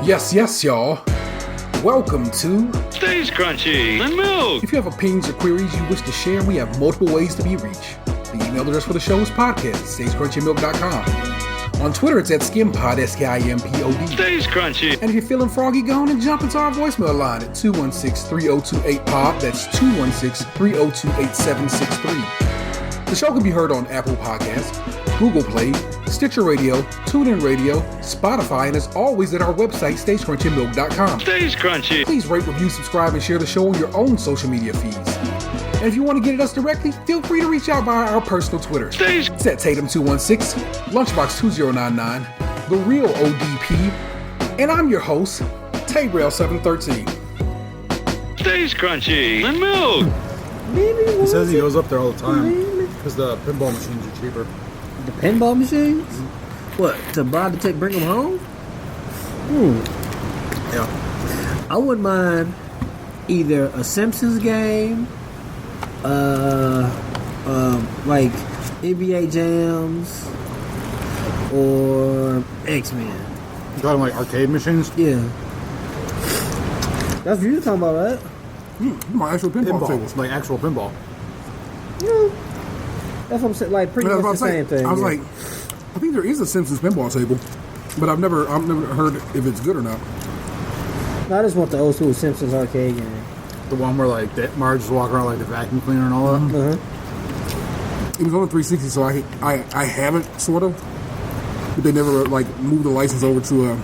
Yes, y'all. Welcome to Stays Crunchy and Milk. If you have opinions or queries you wish to share, we have multiple ways to be reached. The email address for the show is podcast@stayscrunchyandmilk.com. On Twitter, it's @skimpod, SKIMPOD. Stays Crunchy. And if you're feeling froggy, go on and jump into our voicemail line at 216-3028-POP. That's 216-302-8763. The show can be heard on Apple Podcasts, Google Play, Stitcher Radio, TuneIn Radio, Spotify, and as always at our website, stayscrunchyandmilk.com. Stays Crunchy. Please rate, review, subscribe, and share the show on your own social media feeds. And if you want to get at us directly, feel free to reach out via our personal Twitter. Stays. It's at Tatum216, Lunchbox2099, The Real ODP, and I'm your host, Tabrail713. Stays Crunchy and Milk. He says he goes up there all the time because the pinball machines are cheaper. The pinball machines? What, to bring them home? Yeah. I wouldn't mind either a Simpsons game, like NBA Jams, or X-Men. You talking like arcade machines? Yeah. That's what you're talking about, right? My actual pinball tables. Like actual pinball. Yeah. That's what I'm saying. Like pretty much the same thing. I was yeah. like, I think there is a Simpsons pinball table, but I've never heard if it's good or not. No, I just want the old school Simpsons arcade game. The one where like Marge is walking around like the vacuum cleaner and all that. Uh-huh. It was on the 360, so I have it sort of, but they never like moved the license over to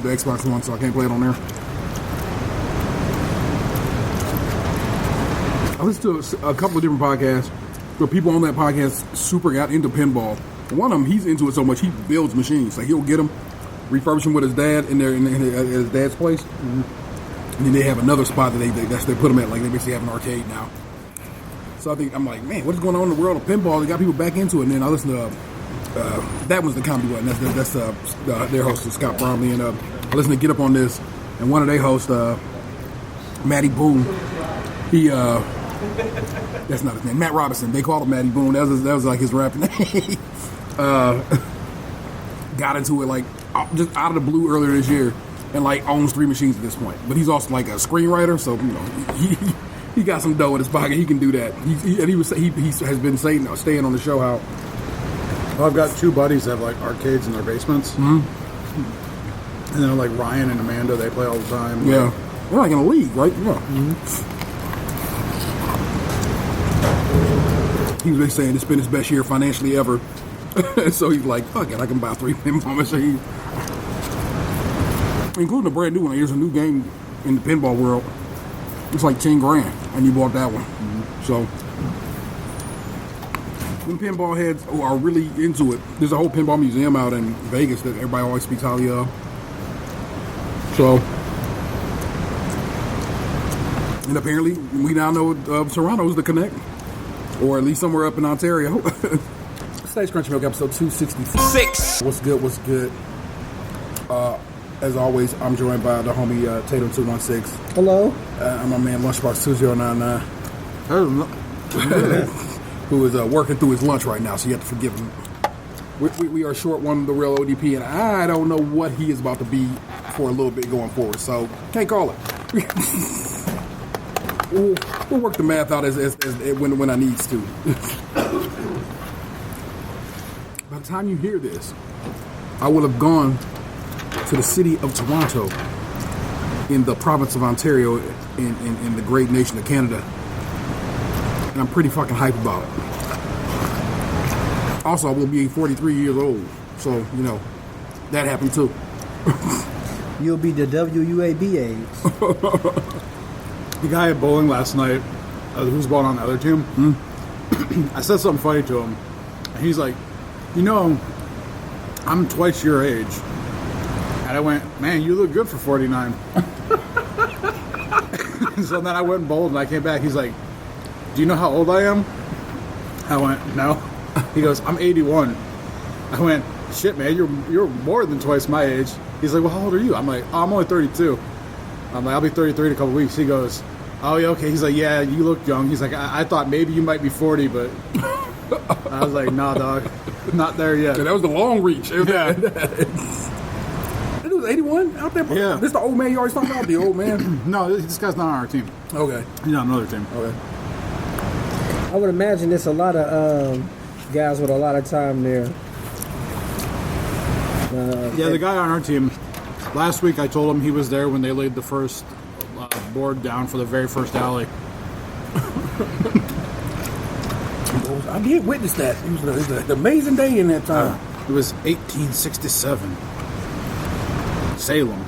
the Xbox One, so I can't play it on there. I listened to a couple of different podcasts where people on that podcast super got into pinball. One of them, he's into it so much he builds machines. Like he'll get them, refurbish them with his dad at his dad's place, and then they have another spot that they put them at. Like they basically have an arcade now. So I'm like, man, what is going on in the world of pinball? They got people back into it. And then I listened to that was the comedy one. That's their host Scott Bromley, and I listened to Get Up on This, and one of their hosts, Matty Boone, he. That's not his name. Matt Robinson. They called him Matty Boone. That was like his rap name. Got into it like just out of the blue earlier this year, and like owns 3 machines at this point. But he's also like a screenwriter, so you know he got some dough in his pocket. He can do that. He has been staying on the show how. Well, I've got 2 buddies that have like arcades in their basements, and then like Ryan and Amanda, they play all the time. Yeah, they're like in a league, right? Yeah. Mm-hmm. He was saying it's been his best year financially ever. So he's like, fuck it, I can buy 3 pinball machines. Including a brand new one. Here's a new game in the pinball world. It's like $10,000, and you bought that one. Mm-hmm. So, when pinball heads who are really into it, there's a whole pinball museum out in Vegas that everybody always speaks highly of. So, and apparently, we now know Toronto's the connect. Or at least somewhere up in Ontario. Stays Crunchy Milk, episode 266. What's good? As always, I'm joined by the homie Tatum216. Hello. I'm my man Lunchbox2099. Who is working through his lunch right now, so you have to forgive him. We are short one, the real ODP, and I don't know what he is about to be for a little bit going forward, so can't call it. We'll work the math out as when I needs to. By the time you hear this, I will have gone to the city of Toronto in the province of Ontario in the great nation of Canada. And I'm pretty fucking hyped about it. Also, I will be 43 years old. So, you know, that happened too. You'll be the WUAB age. The guy at bowling last night, who's bowling on the other team, I said something funny to him, and he's like, you know, I'm twice your age. And I went, man, you look good for 49. So then I went and bowled, and I came back. He's like, do you know how old I am? I went, no. He goes, I'm 81. I went, shit, man, you're more than twice my age. He's like, well, how old are you? I'm like, oh, I'm only 32. I'm like, I'll be 33 in a couple weeks. He goes, oh, yeah, okay. He's like, yeah, you look young. He's like, I thought maybe you might be 40, but I was like, nah, dog, not there yet. Yeah, that was the long reach. Yeah. It was 81 out there? Yeah. This the old man you always talking about? The old man? No, this guy's not on our team. Okay. He's on another team. Okay. I would imagine there's a lot of guys with a lot of time there. Yeah, the guy on our team, last week I told him he was there when they laid the first board down for the very first alley. I did witness that. It was an amazing day in that time. It was 1867. Salem.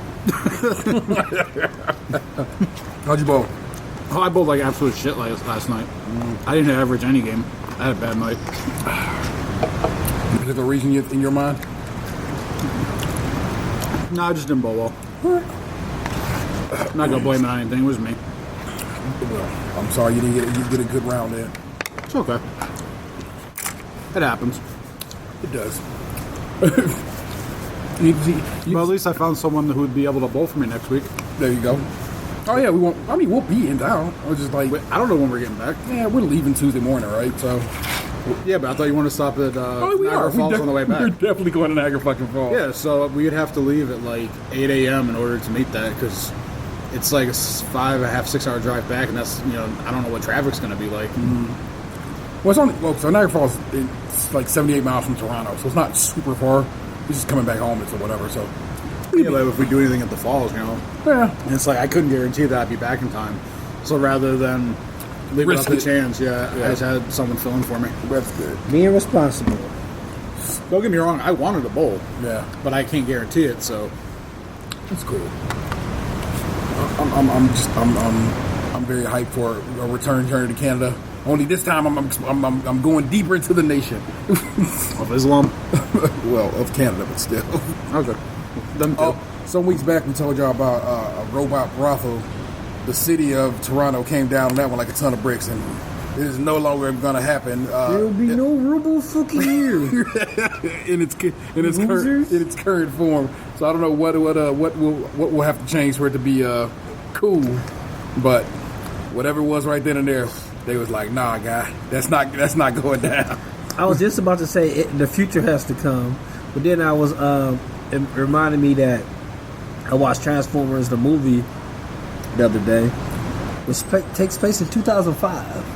How'd you bowl? Oh, I bowled like absolute shit last night. I didn't average any game. I had a bad night. Is there a reason in your mind? No, I just didn't bowl well. I'm not gonna blame it on anything. It was me. Well, I'm sorry you didn't get a good round there. It's okay. It happens. It does. Well, at least I found someone who would be able to bowl for me next week. There you go. Oh yeah, we won't. I mean, we'll be in town. I was just like, I don't know when we're getting back. yeah, we're leaving Tuesday morning, right? So, Yeah, but I thought you wanted to stop at we Niagara are. Falls on the way We're back. definitely going to Niagara fucking Falls. Yeah, so we'd have to leave at like 8 a.m. in order to meet that because it's like a 5.5, 6 hour drive back, and that's, I don't know what traffic's going to be like. Well, it's only so Niagara Falls. It's like 78 miles from Toronto, so it's not super far. It's just coming back home or whatever. So, Yeah, but if we do anything at the falls, yeah. and it's like I couldn't guarantee that I'd be back in time. So rather than leave it up Risk to it. chance, I just had someone fill in for me. That's good. Being responsible. Don't get me wrong, I wanted to bowl, Yeah, but I can't guarantee it. So that's cool. I'm very hyped for a return journey to Canada. Only this time I'm going deeper into the nation. of Islam. Well, of Canada, but still. Okay. Them too. Oh, some weeks back we told y'all about a robot brothel. The city of Toronto came down on that one like a ton of bricks, and it is no longer going to happen. There'll be no ruble fucking here. in its current form. So I don't know what will have to change for it to be cool, but whatever it was right then and there, they was like, nah, guy, that's not going down. I was just about to say the future has to come, but then I was it reminded me that I watched Transformers the movie the other day, which takes place in 2005.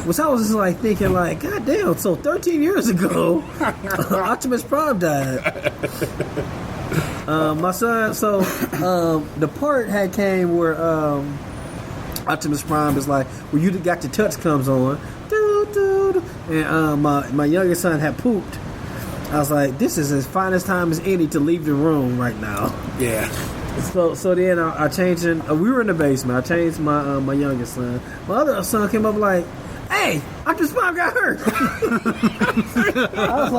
Which I was just like thinking, like, God damn! So 13 years ago, Optimus Prime died. My son, so the part had came where Optimus Prime is like, where you got your touch comes on, and my youngest son had pooped. I was like, this is as fine as time as any to leave the room right now. Yeah. So then I changed it. We were in the basement. I changed my youngest son. My other son came up like, hey, Optimus Prime got hurt. I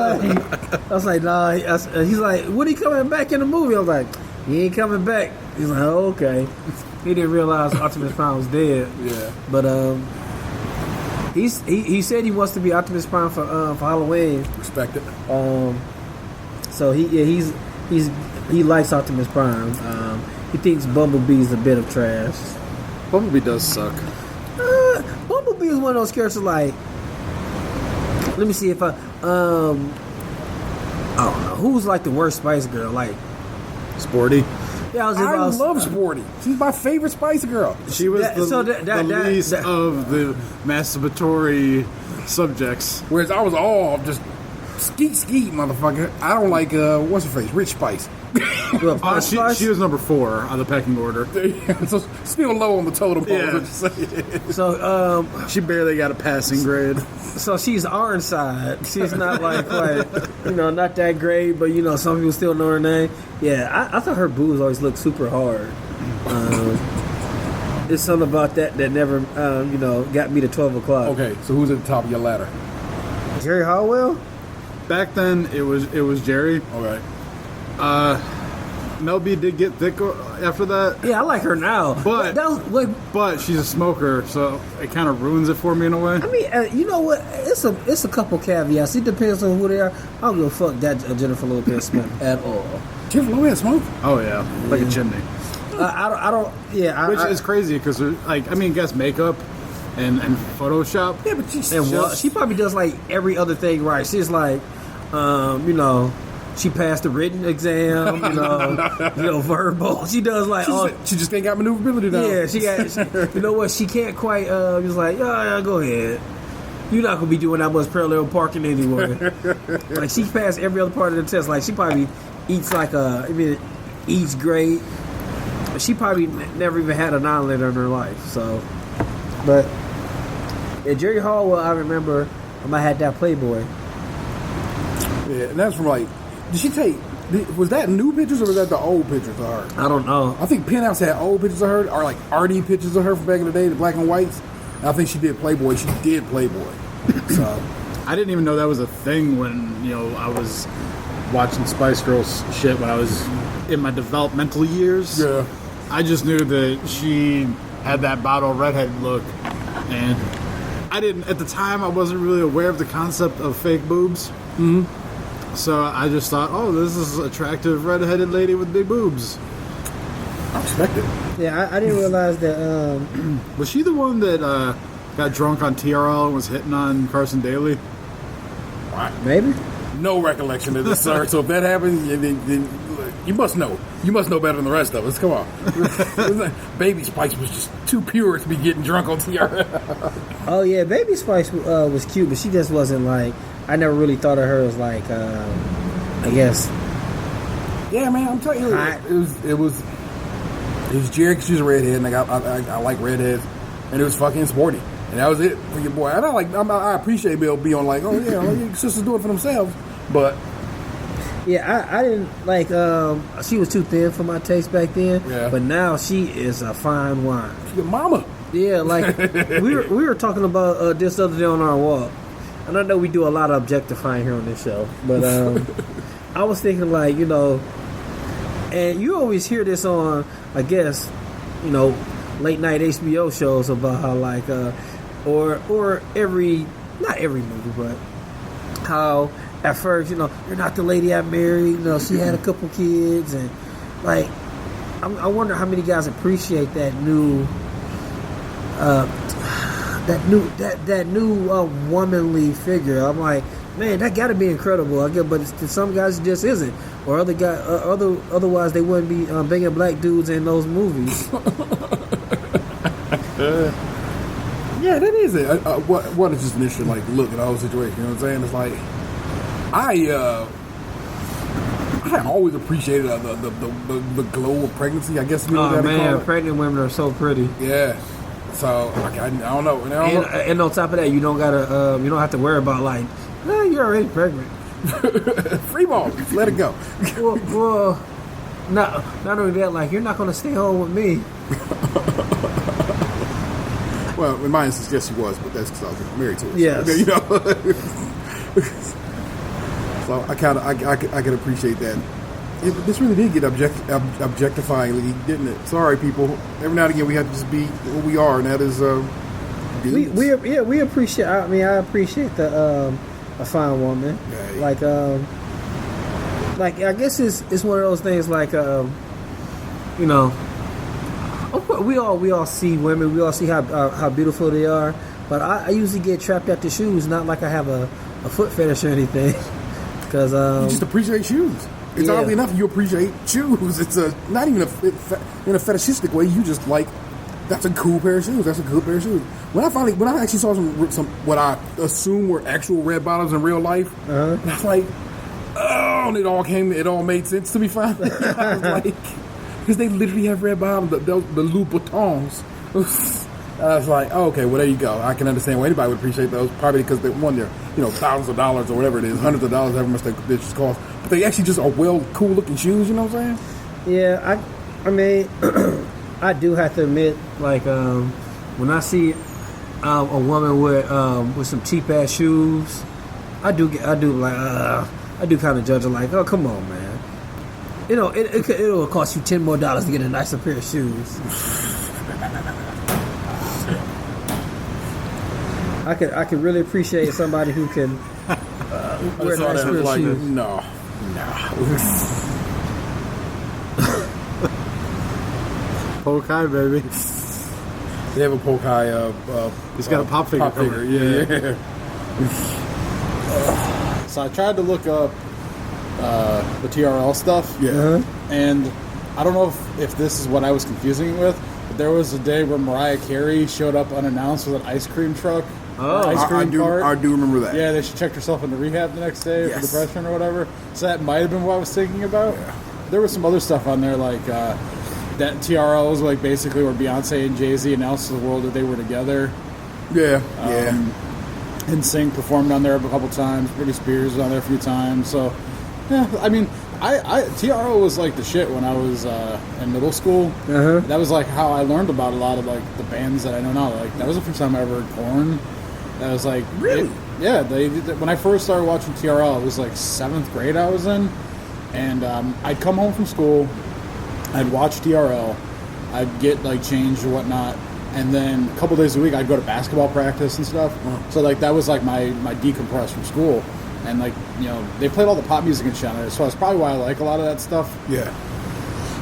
was like, nah. He's like, when he coming back in the movie? I was like, he ain't coming back. He's like, oh, okay. He didn't realize Optimus Prime was dead. Yeah. But he said he wants to be Optimus Prime for Halloween. Respect it. So he likes Optimus Prime. He thinks Bumblebee's a bit of trash. Bumblebee does suck. Bumblebee is one of those characters like. Let me see if I don't know who's like the worst Spice Girl. Like Sporty. yeah, I love Sporty. She's my favorite Spice Girl. She was the least that- of the masturbatory subjects. Whereas I was all just skeet, motherfucker. I don't like what's her face, Rich Spice. well, Posh Spice? She was number 4 on the pecking order. So still low on the totem pole. Yeah. Is what you're saying. So She barely got a passing grade. so she's orange side. She's not like not that great, but some people still know her name. Yeah, I thought her boobs always looked super hard. There's something about that never got me to 12 o'clock. Okay, so who's at the top of your ladder? Jerry Hallwell. Back then, it was Jerry. Okay. MelB did get thick after that, Yeah, I like her now. But- that was like. but she's a smoker, so it kind of ruins it for me in a way. I mean, you know what? It's a couple caveats. It depends on who they are. I don't give a fuck that Jennifer Lopez smell at all. Jennifer Lopez smoke? Oh yeah, like a chimney. I don't. Yeah, Which is crazy because, guess makeup and Photoshop. Yeah, but she's and what she probably does like every other thing right. She's like, she passed the written exam, verbal. She does like all. She just ain't got maneuverability now. Yeah, she got. You know what? She can't quite. Just like, yeah, go ahead. You're not gonna be doing that much parallel parking anyway. Like she passed every other part of the test. Like she probably eats eats great. But she probably never even had an omelet in her life. So, but at Jerry Hallwell, I remember I had that Playboy. Yeah, and that's from like. Did she take? Was that new pictures or was that the old pictures of her? I don't know. I think Penthouse had old pictures of her, or like arty pictures of her from back in the day, the black and whites. And I think she did Playboy. She did Playboy. So I didn't even know that was a thing when I was watching Spice Girls shit when I was in my developmental years. yeah, I just knew that she had that bottle redhead look, and I didn't at the time. I wasn't really aware of the concept of fake boobs. mm-hmm. So I just thought, oh, this is an attractive redheaded lady with big boobs. I respect it. Yeah, I didn't realize that. Was she the one that got drunk on TRL and was hitting on Carson Daly? Maybe. No recollection of this, sir. So if that happens, then you must know. You must know better than the rest of us. Come on. Baby Spice was just too pure to be getting drunk on TRL. Oh yeah, Baby Spice was cute, but she just wasn't like. I never really thought of her as like. I guess. Yeah, man. I'm telling you, it was Jerry. She's a redhead, and I like redheads, and it was fucking sporty. And that was it for your boy. And I appreciate MelB on like, oh yeah, your sisters do it for themselves. But yeah, I didn't like. She was too thin for my taste back then. Yeah. But now she is a fine wine. your mama. Yeah, like we were talking about this other day on our walk, and I know we do a lot of objectifying here on this show, but I was thinking like and you always hear this on, I guess, late night HBO shows about how like or not every movie, but how at first you're not the lady I married. She had a couple kids, and like I wonder how many guys appreciate that new womanly figure. I'm like, man, that got to be incredible. I guess, but to some guys it just isn't, or otherwise they wouldn't be banging black dudes in those movies. Yeah, that is it. What is just initially like look at the whole situation? You know what I'm saying? It's like I always appreciated the glow of pregnancy. I guess you know Oh what man, call it. pregnant women are so pretty. Yeah. So I don't know. And on top of that, you don't have to worry about like, you're already pregnant. Free ball, let it go. well, not only that, like you're not going to stay home with me. Well, in my instance, yes, she was, but that's because I was married to her. Yes. So I can appreciate that. This really did get objectifying, didn't it? Sorry, people. Every now and again, we have to just be what we are, and that is dudes. We appreciate. I appreciate the a fine woman. Yeah. Like I guess it's one of those things. Like of course, we all see women. We all see how beautiful they are. But I usually get trapped at the shoes. Not like I have a foot fetish or anything. Because you just appreciate shoes. It's oddly enough you appreciate shoes. It's not even in a fetishistic way. You just like, that's a cool pair of shoes. That's a good pair of shoes. When I actually saw some what I assume were actual red bottoms in real life, I was like, oh, and it all made sense to me finally. I was like, because they literally have red bottoms, the Louboutins. I was like, oh, okay, well there you go. I can understand why anybody would appreciate those. Probably because they're thousands of dollars or whatever it is, hundreds of dollars, however much they just cost. But they actually just are cool looking shoes. You know what I'm saying? Yeah, I mean, I do have to admit, like when I see a woman with some cheap ass shoes, I do kind of judge her like, oh come on, man. It'll cost you $10 more to get a nicer pair of shoes. I could really appreciate somebody who can wear a nice pair of shoes. No. Pokai, baby. They have a Pokai. He's got a pop figure. Yeah. So I tried to look up the TRL stuff. Yeah. And I don't know if this is what I was confusing it with, but there was a day where Mariah Carey showed up unannounced with an ice cream truck. Oh. ice cream cart. I do remember that. Yeah, she checked herself into rehab the next day Yes. for depression or whatever. So that might have been what I was thinking about. Yeah. There was some other stuff on there like that TRL was like basically where Beyonce and JayZ announced to the world that they were together. Yeah. Nsynq performed on there a couple times. Britney Spears was on there a few times. So, yeah, I mean, I TRL was like the shit when I was in middle school. Uh-huh. That was like how I learned about a lot of like the bands that I know now. Like that was the first time I ever heard Korn. That was like Really? They when I first started watching TRL, it was like 7th grade I was in, and I'd come home from school, I'd watch TRL, I'd get like changed or whatnot. And then a couple days a week, I'd go to basketball practice and stuff. So, like, that was, like, my decompress from school. And, like, you know, they played all the pop music and shit on there. So that's probably why I like a lot of that stuff. Yeah.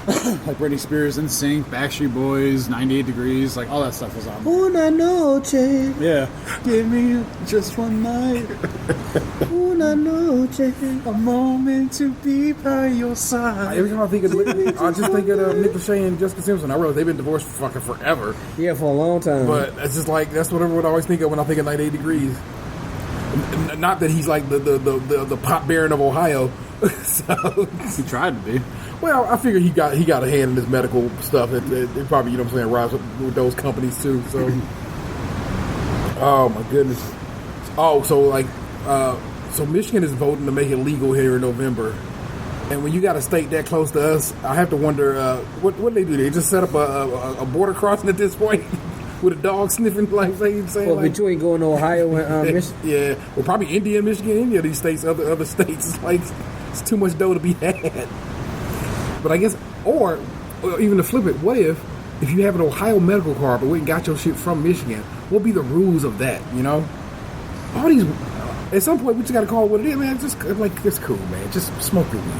Like Britney Spears, Nsynq, Backstreet Boys, 98 Degrees. Like, all that stuff was on there. Una noche, Yeah. Give me just one night, una noche. a moment to be by your side. Every time I think of I just think of Nick Lachey and Jessica Simpson. I realize they've been divorced for fucking forever. Yeah, for a long time. But it's just like, that's what everyone always think of when I think of 98 Degrees. Not that he's like the pop baron of Ohio. So, He tried to be. well, I figure he got a hand in this medical stuff. It probably, you know what I'm saying, rides with those companies too. So, oh my goodness. Oh, so like, so Michigan is voting to make it legal here in November. And when you got a state that close to us, I have to wonder what they do. They just set up a border crossing at this point with a dog sniffing, like saying well, like, between going to Ohio and Michigan. yeah, well, probably India, Michigan, any of these states, other states. It's like it's too much dough to be had. But I guess, or even to flip it, what if you have an Ohio medical card but went and got your shit from Michigan? What would be the rules of that? You know, all these. At some point, we just got to call it what it is, man. Just like it's cool, man. Just smoke your weed.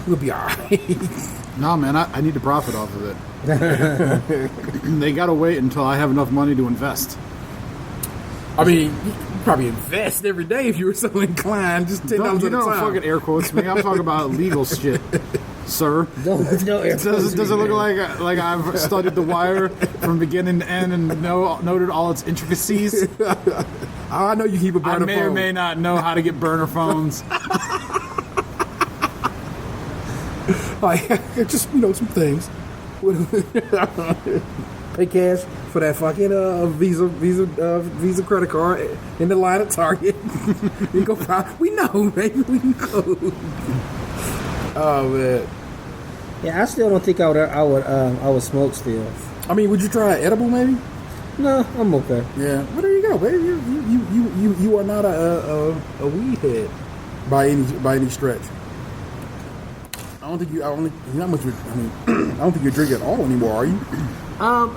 We'll be all right. No, man, I need to profit off of it. They got to wait until I have enough money to invest. I mean, you could probably invest every day if you were so inclined. Just $10 You at a don't time. fucking air quotes me. I'm talking about legal shit, sir. No air Does it look like I've studied The Wire from beginning to end and noted all its intricacies? I know you keep a I burner may or phone. may not know how to get burner phones. Like, just, you know, some things. Pay cash for that fucking Visa credit card in the line at Target. You go buy. We know, baby. We know. Oh man. Yeah, I still don't think I would smoke still. I mean, would you try edible maybe? No, I'm okay. Yeah. Well, there you go, baby. You are not a weed head by any stretch. I don't think you're not much. I mean, I don't think you drink at all anymore, are you?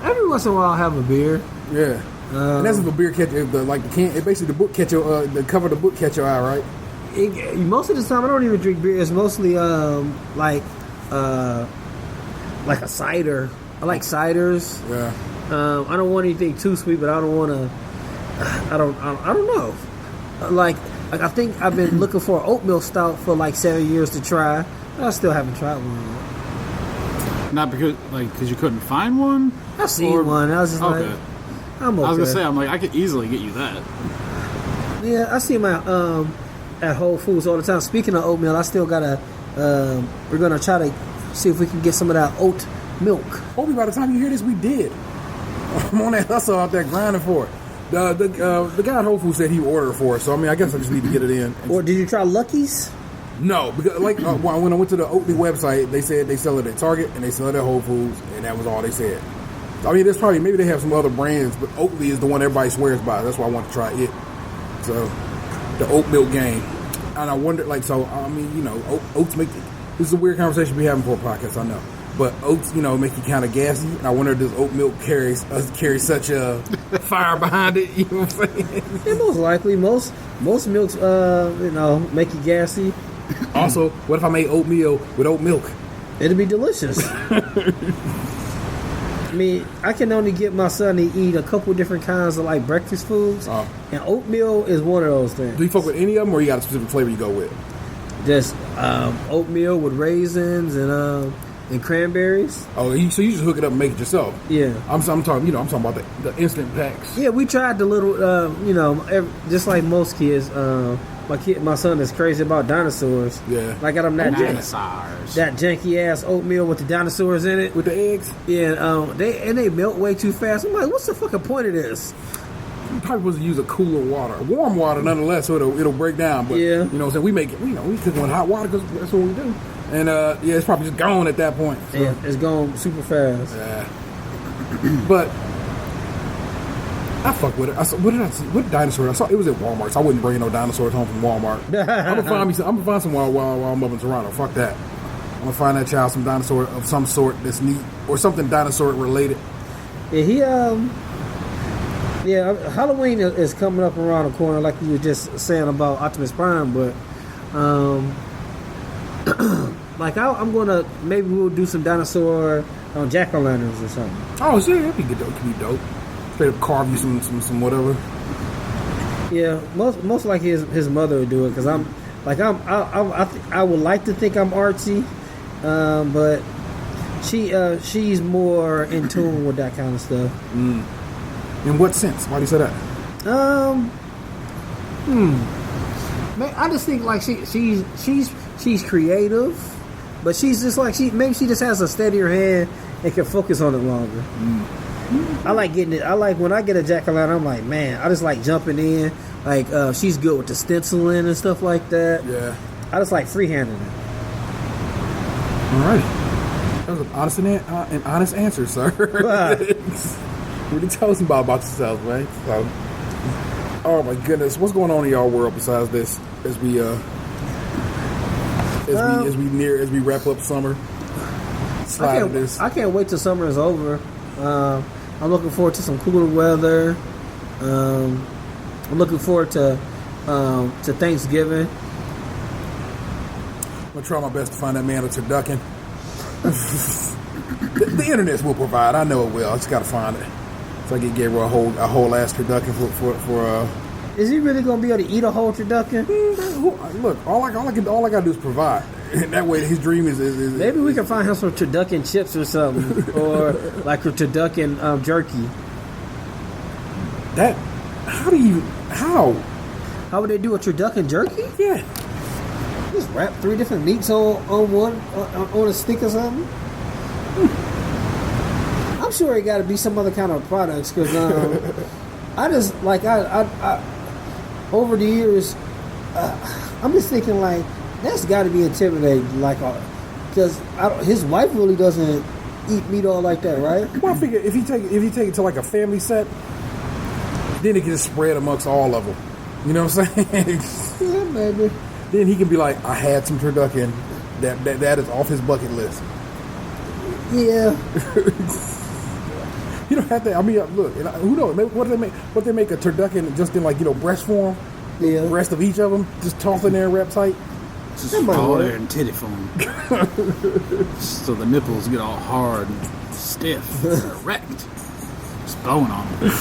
Every once in a while I'll have a beer. Yeah. And that's if the beer catch the can. It basically the book catch your the cover of the book catch your eye, right? Most of the time I don't even drink beer. It's mostly like a cider. I like ciders. Yeah. I don't want anything too sweet, but I don't want to. I don't know. Like I think I've been looking for an oat milk stout for like 7 years to try. I still haven't tried one yet. Not because you couldn't find one. I seen one. I was just Okay. like, I'm okay. I was gonna say, I'm like, I could easily get you that. Yeah, I see my at Whole Foods all the time. Speaking of oatmeal, I still gotta. We're gonna try to see if we can get some of that oat milk. Hopefully, by the time you hear this, we did. I'm on that hustle out there grinding for it. The guy at Whole Foods said he would order it for us, so I mean, I guess I just need to get it in. Or did you try Lucky's? No, because when I went to the Oatly website, they said they sell it at Target and they sell it at Whole Foods, and that was all they said. I mean, there's probably maybe they have some other brands, but Oatly is the one everybody swears by. That's why I want to try it. So the oat milk game, and I wonder, like, so I mean, you know, oats make this is a weird conversation we having for a podcast, I know, but oats, you know, make you kind of gassy. And I wonder if this oat milk carry such a fire behind it. You know what I'm saying? Yeah, most likely. Most milks, make you gassy. Also, what if I made oatmeal with oat milk? It'd be delicious. I mean, I can only get my son to eat a couple different kinds of like breakfast foods, and oatmeal is one of those things. Do you fuck with any of them, or you got a specific flavor you go with? just oatmeal with raisins and cranberries. Oh, so you just hook it up and make it yourself? Yeah. I'm talking. I'm talking about the instant packs. Yeah, we tried the little, just like most kids. My son is crazy about dinosaurs. Yeah. I got him that Dinosaurs. that janky ass oatmeal with the dinosaurs in it. With the eggs? Yeah, they melt way too fast. I'm like, what's the fucking point of this? You probably supposed to use a cooler water, warm water nonetheless, so it'll break down. But Yeah. you know what I'm saying, we make it. We cook it in hot water because that's what we do. And it's probably just gone at that point. So. Yeah, it's going super fast. Yeah. But I fuck with it. I saw, what did I see? What dinosaur? I saw it was at Walmart. So I wouldn't bring no dinosaurs home from Walmart. I'm gonna find some while I'm up in Toronto. Fuck that. I'm gonna find that child some dinosaur of some sort that's neat or something dinosaur related. Yeah, Halloween is coming up around the corner, like you were just saying about Optimus Prime. But I'm gonna maybe we'll do some dinosaur jack-o'-lanterns or something. Oh, shit, that'd be good. That could be dope. Straight up carve you some whatever. Yeah, most like his mother would do it because I would like to think I'm artsy, but she's more in tune with that kind of stuff. Mm. In what sense? Why do you say that? Man, I just think like she's creative, but she's just like maybe she just has a steadier hand and can focus on it longer. I like getting it. I like when I get a jack-o'-lantern. I'm like, man, I just like jumping in. Like she's good with the stenciling and stuff like that. Yeah. I just like freehanding it. All right. That was an honest answer, sir. Really tell us about yourself, man. So, oh my goodness, what's going on in y'all world besides this? As we wrap up summer. I can't wait till summer is over. I'm looking forward to some cooler weather. I'm looking forward to Thanksgiving. I'm gonna try my best to find that man a turducken. the internet will provide. I know it will. I just gotta find it. So I can get a whole ass turducken for. Is he really gonna be able to eat a whole turducken? Look, all I gotta do is provide. And that way, his dream is maybe we can find him some turducken chips or something, or like a turducken jerky. That how would they do a turducken jerky? Yeah, just wrap 3 different meats on a stick or something. I'm sure it got to be some other kind of products because I just like I over the years I'm just thinking like. That's got to be intimidating, like, because his wife really doesn't eat meat all like that, right? Well, I figure if you take it to like a family set, then it can just spread amongst all of them. You know what I'm saying? Yeah, maybe. Then he can be like, I had some turducken. That is off his bucket list. Yeah. You don't have to. I mean, look. Who knows? What they make a turducken just in like breast form. Yeah. Rest of each of them just toss in there and wrap tight. Just all there in titty form. So the nipples get all hard and stiff, erect. Just blowing on them.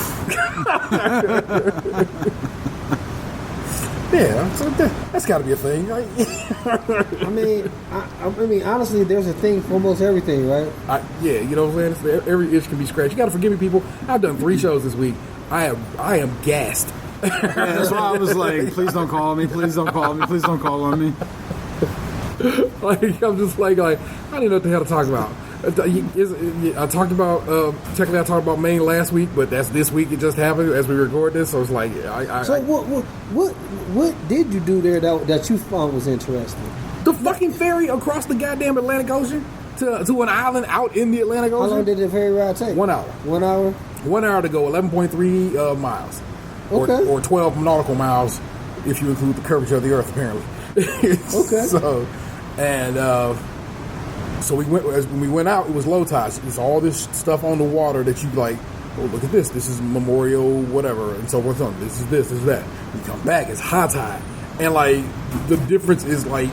Yeah, so that's got to be a thing, right? I mean, honestly, there's a thing for almost everything, right? Yeah, you know what I'm saying? Every itch can be scratched. You got to forgive me, people. I've done 3 shows this week. I am gassed. Yeah, that's why I was like, please don't call me, please don't call me, please don't call on me. Like, I'm just like I didn't know what the hell to talk about. I talked about technically I talked about Maine last week, but that's this week. It just happened as we record this, so it's like what did you do there that you found was interesting? The fucking ferry across the goddamn Atlantic Ocean to an island out in the Atlantic Ocean. How long did the ferry ride take? 1 hour. 1 hour. 1 hour to go, 11.3 miles. Okay. Or 12 nautical miles if you include the curvature of the Earth, apparently. Okay. So when we went out, it was low tide. It's all this stuff on the water that you like. Oh, look at this. This is Memorial, whatever, and so forth. This is that. We come back, it's high tide, and like the difference is like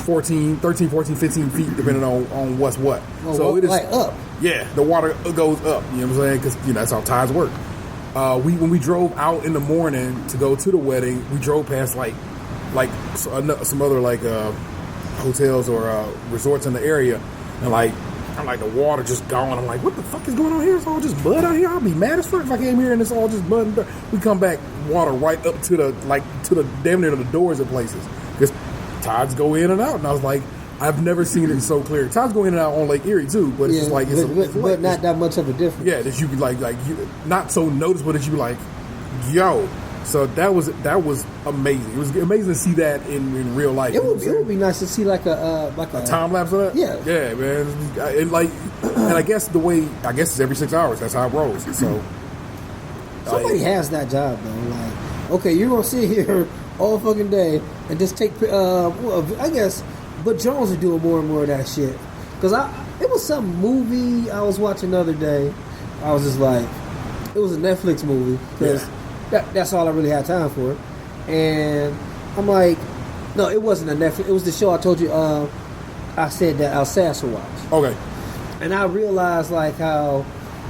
13, 14, 15 feet depending on what's what. Oh, so it is like up. Yeah, the water goes up. You know what I'm saying? Because that's how tides work. When we drove out in the morning to go to the wedding, we drove past like like some other like hotels or resorts in the area, and like I'm like the water just gone. I'm like, what the fuck is going on here? It's all just mud out here. I'll be mad as fuck if I came here and it's all just mud. And dirt. We come back, water right up to the damn near to the doors of places because tides go in and out, and I was like. I've never seen it so clear. Tides go in and out on Lake Erie too, but it's just like but not that much of a difference. Yeah, that you could like you, not so noticeable that you like, yo. So that was amazing. It was amazing to see that in real life. It would be nice to see like a time lapse of that. Yeah, man. And I guess it's every 6 hours. That's how it rolls. So somebody has that job though. Like, okay, you're gonna sit here all fucking day and just take. I guess. But Jones is doing more and more of that shit. Because it was some movie I was watching the other day. I was just like, it was a Netflix movie. Because that's all I really had time for. And I'm like, no, it wasn't a Netflix. It was the show I told you I said that Alsace watch. Okay. And I realized like how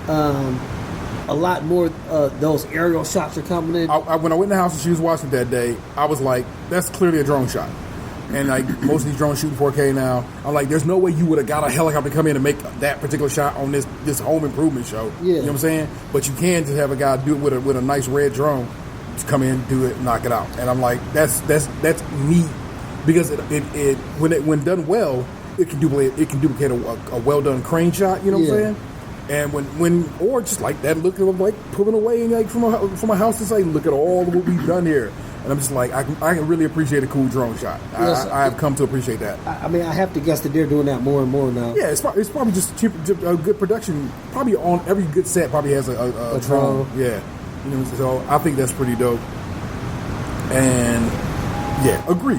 a lot more those aerial shots are coming in. When I went in the house and she was watching that day, I was like, that's clearly a drone shot. And like most of these drones shooting 4K now, I'm like, there's no way you would have got a helicopter to come in and make that particular shot on this home improvement show. Yeah. You know what I'm saying? But you can just have a guy do it with a nice red drone, just come in, do it, knock it out. And I'm like, that's neat because it when done well, it can duplicate a well done crane shot. You know what I'm saying? And when or just like that look of like pulling away like from a house and say, look at all what we've done here. And I'm just like, I can really appreciate a cool drone shot. Yes, I have come to appreciate that. I mean, I have to guess that they're doing that more and more now. Yeah, it's probably just cheap, a good production. Probably on every good set probably has a drone. Yeah, you know, so I think that's pretty dope. And yeah, agree.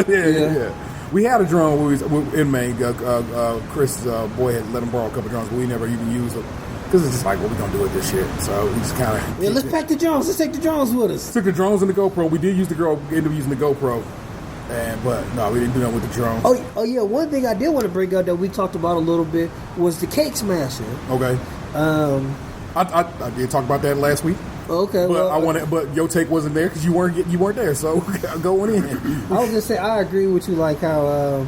yeah. We had a drone when we was in Maine. Chris' boy had let him borrow a couple drones, but we never even used them. Because it's just like, what we going to do with this shit? So we just kind of... Yeah, let's pack the drones. Let's take the drones with us. Took the drones and the GoPro. We did end up using the GoPro. But no, we didn't do that with the drones. Oh, yeah. One thing I did want to bring up that we talked about a little bit was the cake smasher. Okay. I did talk about that last week. Okay. But your take wasn't there because you weren't there. So going in. I was just saying, I agree with you. Like how,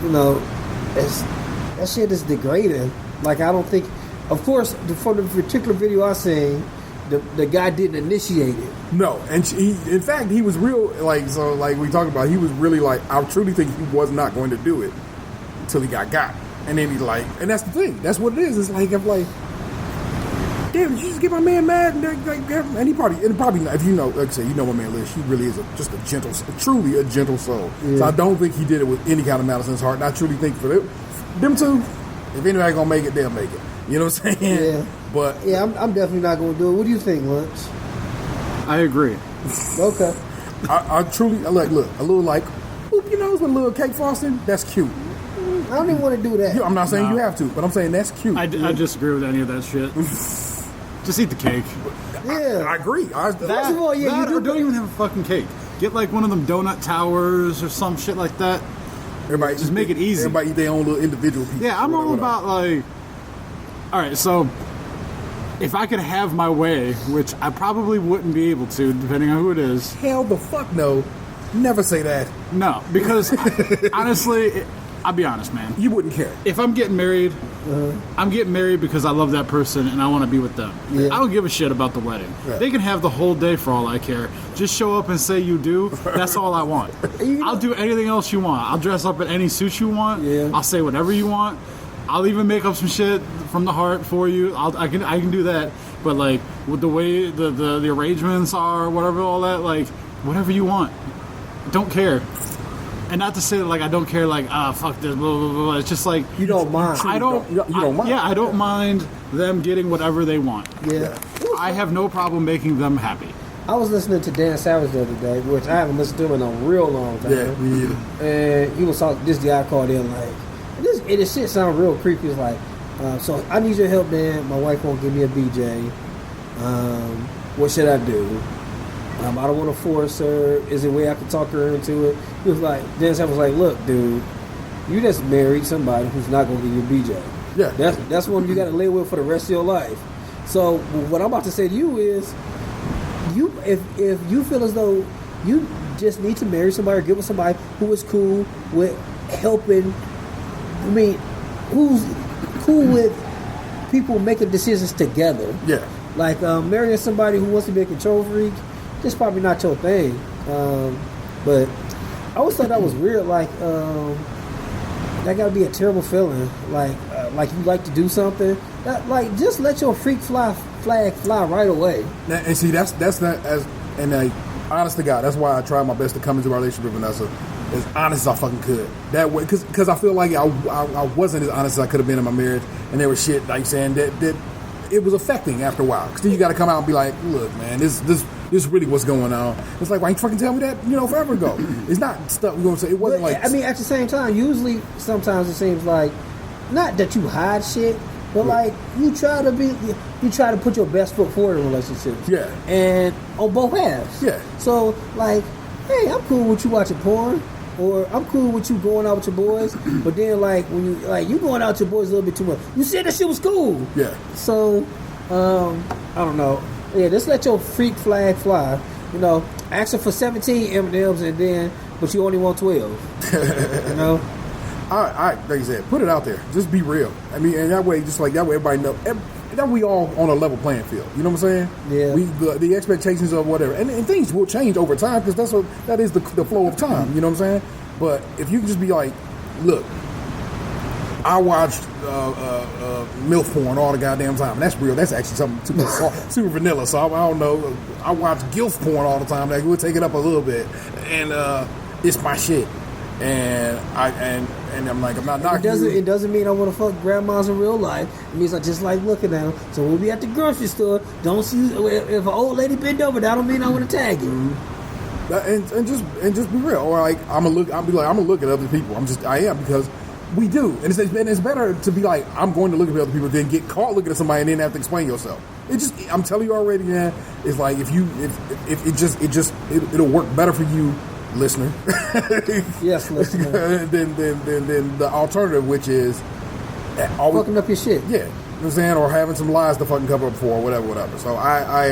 that shit is degrading. Like I don't think... Of course, for the particular video I seen, the guy didn't initiate it. No, and in fact, he was real, like we talked about, he was really like, I truly think he was not going to do it until he got. And then he's like, and that's the thing, that's what it is. It's like, I'm like, damn, did you just get my man mad? And he probably, if you know, like I say, you know my man Liz, he really is truly a gentle soul. Yeah. So I don't think he did it with any kind of malice in his heart. And I truly think for them two, if anybody gonna make it, they'll make it. You know what I'm saying? Yeah. But yeah, I'm definitely not going to do it. What do you think, Lunch? I agree. Okay. I truly look a little like, oop, with a little cake frosting. That's cute. I don't even want to do that. I'm not saying you have to, but I'm saying that's cute. I disagree with any of that shit. Just eat the cake. Yeah, I agree. First of all, yeah, you don't even have a fucking cake. Get like one of them donut towers or some shit like that. Everybody just make it easy. Everybody eat their own little individual piece. Yeah, I'm all about like. All right, so if I could have my way, which I probably wouldn't be able to, depending on who it is. Hell the fuck no. Never say that. No, because honestly, I'll be honest, man. You wouldn't care. If I'm getting married, I'm getting married because I love that person and I want to be with them. Yeah. I don't give a shit about the wedding. Yeah. They can have the whole day for all I care. Just show up and say you do. That's all I want. I'll do anything else you want. I'll dress up in any suit you want. Yeah. I'll say whatever you want. I'll even make up some shit from the heart for you. I can do that. But like with the way the arrangements are, whatever, all that, like whatever you want. Don't care. And not to say that like I don't care, like fuck this, blah blah blah. It's just like you don't mind. I don't. You don't mind. Yeah, I don't mind them getting whatever they want. Yeah. I have no problem making them happy. I was listening to Dan Savage the other day, which I haven't listened to him in a real long time. Yeah, me either. And he was talking. This guy called in like. This shit sound real creepy. It's like, so I need your help, Dan. My wife won't give me a BJ. What should I do? I don't want to force her. Is there a way I can talk her into it? He was like, Dan was like, look, dude, you just married somebody who's not going to give you a BJ. Yeah, that's one you got to live with for the rest of your life. So what I'm about to say to you is, if you feel as though you just need to marry somebody or get with somebody who is cool with helping. I mean, who's cool with people making decisions together. Yeah. Like marrying somebody who wants to be a control freak, that's probably not your thing. But I always thought that was weird. Like that got to be a terrible feeling. Like you like to do something. Like just let your freak flag fly right away. And see, that's not as honest to God. That's why I tried my best to come into a relationship with Vanessa as honest as I fucking could. That way, because I feel like I wasn't as honest as I could have been in my marriage, and there was shit like saying that it was affecting after a while. Because then you got to come out and be like, look, man, this really what's going on. It's like, why you fucking tell me that forever ago? It's not stuff we're gonna say. It wasn't like. I mean, at the same time, usually sometimes it seems like not that you hide shit. But like you try to put your best foot forward in relationships. Yeah. And on both halves. Yeah. So like, hey, I'm cool with you watching porn, or I'm cool with you going out with your boys. But then like when you going out with your boys a little bit too much. You said that shit was cool. Yeah. So I don't know. Yeah, just let your freak flag fly. Asking for 17 M&Ms but you only want 12. All right, like you said, put it out there. Just be real. I mean, and that way everybody know. That we all on a level playing field. You know what I'm saying? Yeah. The expectations of whatever, and things will change over time because that is the flow of time. You know what I'm saying? But if you can just be like, look, I watched MILF porn all the goddamn time. And that's real. That's actually something super vanilla. So I don't know. I watch GILF porn all the time. Like, we'll take it up a little bit, and it's my shit. And I'm like, I'm not knocking you. It doesn't mean I want to fuck grandmas in real life. It means I just like looking at them. So when we at the grocery store, don't see if an old lady bend over. That don't mean I want to tag you. Mm-hmm. And just be real. Or like I'm gonna look at other people. I am because we do. And it's better to be like, I'm going to look at other people than get caught looking at somebody and then have to explain yourself. I'm telling you already, man. It's like it'll work better for you, listener. Yes, listener. than the alternative, which is fucking up your shit. Yeah, you know what I'm saying, or having some lies to fucking cover up for, or whatever. So I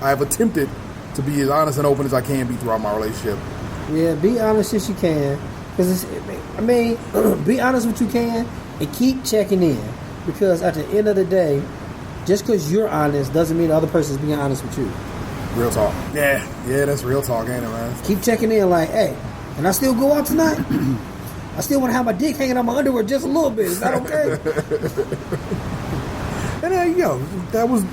have attempted to be as honest and open as I can be throughout my relationship. Yeah, be honest as you can, because be honest with you can, and keep checking in, because at the end of the day, just because you're honest doesn't mean the other person's being honest with you. Real talk. Yeah, that's real talk, ain't it, man? Keep checking in like, hey, can I still go out tonight? I still want to have my dick hanging on my underwear just a little bit. Is that okay? And there you go. That was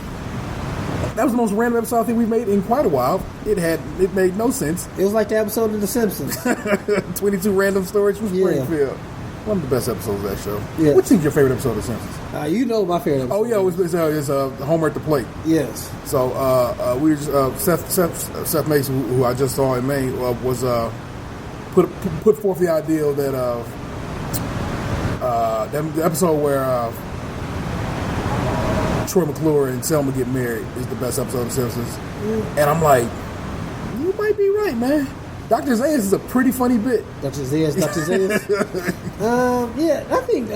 the most random episode I think we've made in quite a while. It made no sense. It was like the episode of The Simpsons. 22 random stories from Springfield. One of the best episodes of that show. Yeah. Which is your favorite episode of The Simpsons? You know my favorite episode. Oh yeah, it's Homer at the Plate. Yes. So we were Seth Mason, who I just saw in Maine, was put forth the idea that the episode where Troy McClure and Selma get married is the best episode of The Simpsons. And I'm like, you might be right, man. Dr. Zayas is a pretty funny bit. Dr. Zayas. Yeah, I think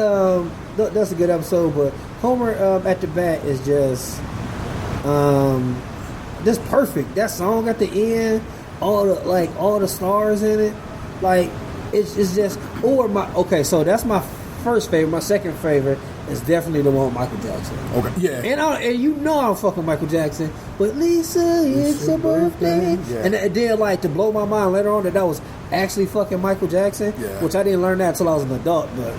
that's a good episode. But Homer at the bat is just perfect. That song at the end, all the stars in it, like it's just. So that's my first favorite. My second favorite is definitely the one with Michael Jackson. Okay, yeah. And I don't fuck with Michael Jackson, but Lisa, it's your birthday. Yeah. And then like to blow my mind later on that was actually fucking Michael Jackson, which I didn't learn that until I was an adult. But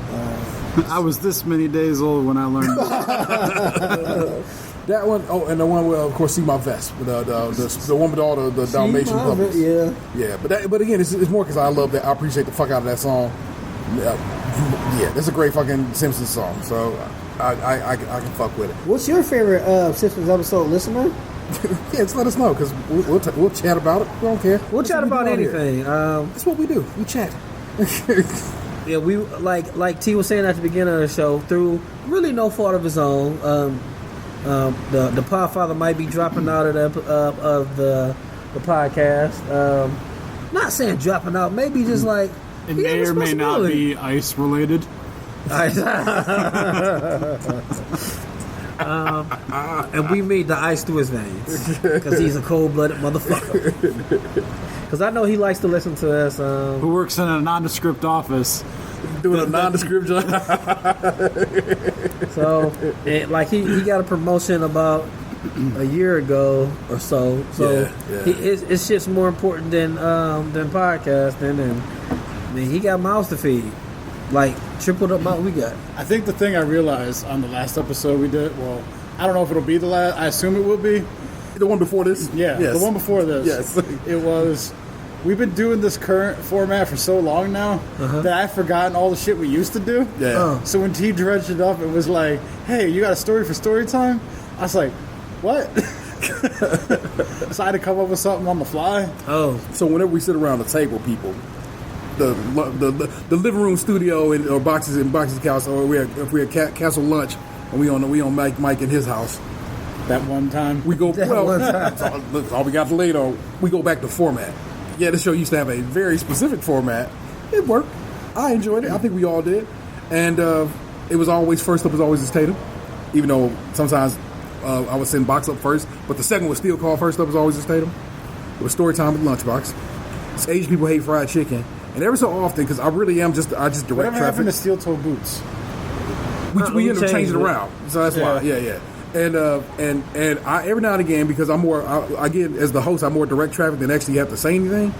I was this many days old when I learned that. That one, and the one where, of course, See My Vest, the one with all the Dalmatian puppets. Yeah. But again, it's more because I love that. I appreciate the fuck out of that song. Yeah, that's a great fucking Simpsons song. So I can fuck with it. What's your favorite Simpsons episode, listener? Yeah, just let us know because we'll chat about it. We don't care. We'll chat about anything. That's what we do. We chat. Yeah, we like T was saying at the beginning of the show, through really no fault of his own. The Podfather might be dropping out of the podcast. Not saying dropping out, maybe just like it may or may not be ice related. And we made the ice through his veins because he's a cold-blooded motherfucker. Because I know he likes to listen to us. Who works in a nondescript office. Doing a nondescript job. So, like he got a promotion about a year ago or so. So it's just more important than podcasting, and I mean he got mouths to feed, like triple the amount we got. I think the thing I realized on the last episode we did, well, I don't know if it'll be the last. I assume it will be. The one before this? Yeah, yes. The one before this. Yes. It was. We've been doing this current format for so long now that I've forgotten all the shit we used to do. Yeah. So when T dredged it up, it was like, "Hey, you got a story for story time?" I was like, "What?" So I had to come up with something on the fly. Oh, So whenever we sit around the table, people, the living room studio or boxes couch, or if we're at Castle Lunch and we on Mike in his house, That one time. we go That well. one time. That's all we got to lay on. We go back to format. Yeah, this show used to have a very specific format. It worked. I enjoyed it. I think we all did. And it was always first up was always this Tatum, even though sometimes I would send Box up first, but the second was still called first up was always this Tatum. It was story time with Lunchbox. It's Asian people hate fried chicken, and every so often, because I really am I just direct Whatever happened traffic. to steel toe boots? We end up changing changed it it. around, so that's why. Yeah. And I every now and again, because I'm more again as the host, I'm more direct traffic than actually have to say anything.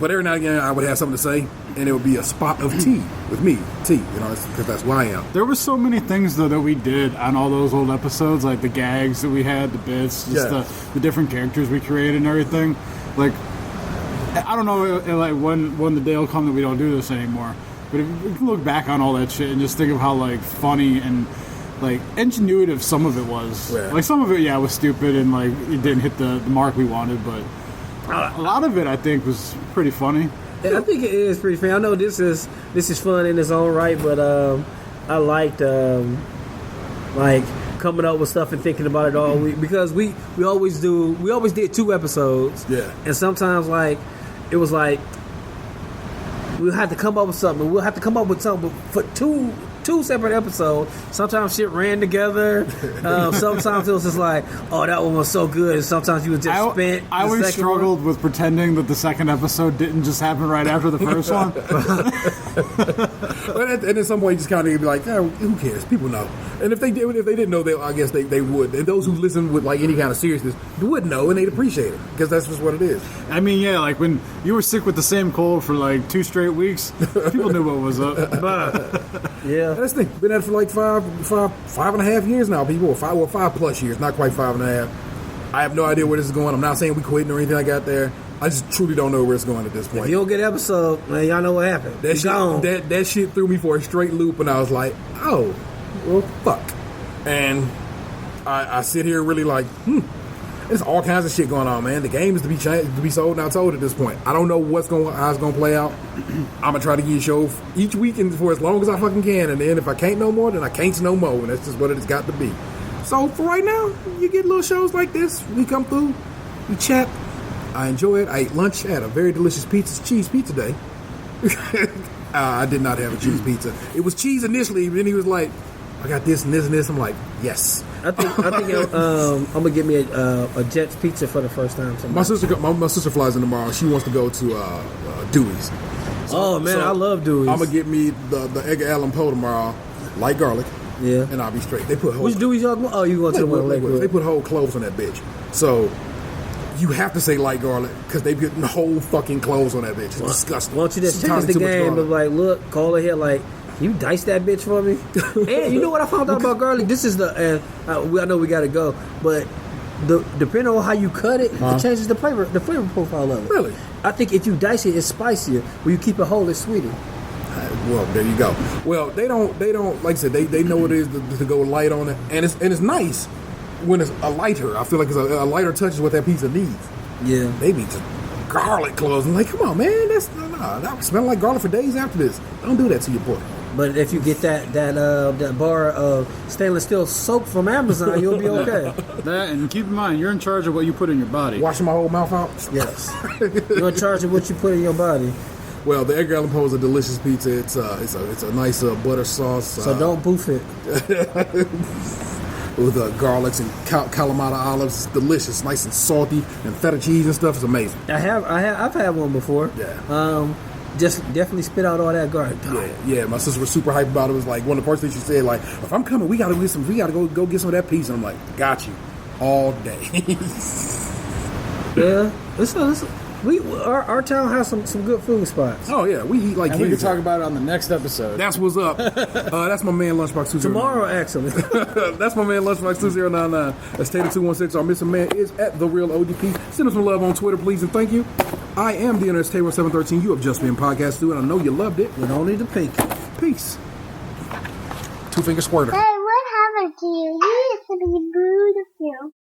But every now and again, I would have something to say, and it would be a spot of tea with me, because that's who I am. There were so many things though that we did on all those old episodes, like the gags that we had, the bits, just the different characters we created and everything. Like, I don't know, like when the day will come that we don't do this anymore. But if we can look back on all that shit and just think of how like funny and like ingenuitive some of it was. Yeah. Like some of it, was stupid and like it didn't hit the mark we wanted, but a lot of it I think was pretty funny. I think it is pretty funny. I know this is fun in its own right, but I liked like coming up with stuff and thinking about it all week, because we always did 2 episodes. Yeah. And sometimes like it was like we'll have to come up with something. We'll have to come up with something for two separate episodes. Sometimes shit ran together. Sometimes it was just like, oh, that one was so good. And sometimes you would just spent. I always struggled with pretending that the second episode didn't just happen right after the first one. And at some point, you just kind of be like, who cares? People know. And if they didn't know, I guess they would. And those who listen with like any kind of seriousness would know, and they'd appreciate it, because that's just what it is. I mean, like when you were sick with the same cold for like 2 straight weeks, people knew what was up. Yeah. And that's the thing. Been at it for like five and a half years now, people. Or 5 plus years, not quite 5.5. I have no idea where this is going. I'm not saying we quitting or anything like that there. I just truly don't know where it's going at this point. If you don't get an episode, man, y'all know what happened. That shit threw me for a straight loop, and I was like, oh, well, fuck. And I sit here really like, there's all kinds of shit going on, man. The game is to be sold, not sold at this point. I don't know how it's going to play out. I'm going to try to get a show each weekend for as long as I fucking can, and then if I can't no more, then I can't no more, and that's just what it's got to be. So for right now, you get little shows like this. We come through, we chat. I enjoy it. I ate lunch. I had a very delicious cheese pizza day. I did not have a cheese pizza. It was cheese initially, then he was like, I got this and this and this. I'm like, yes. I think I'm gonna get me a Jets pizza for the first time tonight. My sister flies in tomorrow. She wants to go to Dewey's. So I love Dewey's. I'm gonna get me the Edgar Allan Poe tomorrow, light garlic. Yeah. And I'll be straight. They put Which Dewey's y'all going? Oh, you going to the one Lakewood? They put whole cloves on that bitch. So you have to say light garlic, because they put whole fucking cloves on that bitch. It's disgusting. Why don't you just change the game of like, look, call it here, like, you dice that bitch for me? And you know what I found out about garlic? This is I know we got to go, but depending on how you cut it, it changes the flavor profile of it. Really? I think if you dice it, it's spicier. When you keep it whole, it's sweeter. Well, there you go. Well, they don't. Like I said, they know what it is to go light on it, and it's nice when it's a lighter. I feel like it's a lighter touch is what that pizza needs. Yeah. They need just garlic cloves. I'm like, come on, man, that smell like garlic for days after this. Don't do that to your boy. But if you get that bar of stainless steel soap from Amazon, you'll be okay. That, and keep in mind, you're in charge of what you put in your body. Washing my whole mouth out. Yes. You're in charge of what you put in your body. Well, the Edgar Allan Poe is a delicious pizza. It's a nice butter sauce. So don't boof it. with garlics and Kalamata olives. It's delicious, nice and salty, and feta cheese and stuff. It's amazing. I've had one before. Yeah. Just definitely spit out all that garlic. Yeah. My sister was super hyped about it. It was like one of the first things she said, like, if I'm coming, we gotta go get some of that pizza. And I'm like, got you, all day. Yeah. Our town has some good food spots. Oh yeah, we eat like And we kings. can talk about it on the next episode. That's what's up. That's my man Lunchbox 209. Tomorrow, actually. That's my man Lunchbox 2099. That's Tater 216. Our missing man is at the real ODP. Send us some love on Twitter, please, and thank you. I am the Ernest Taylor 713. You have just been podcast too, and I know you loved it. With only the pinky. Peace. 2-finger squirter. Hey, what happened to you? You used to be beautiful.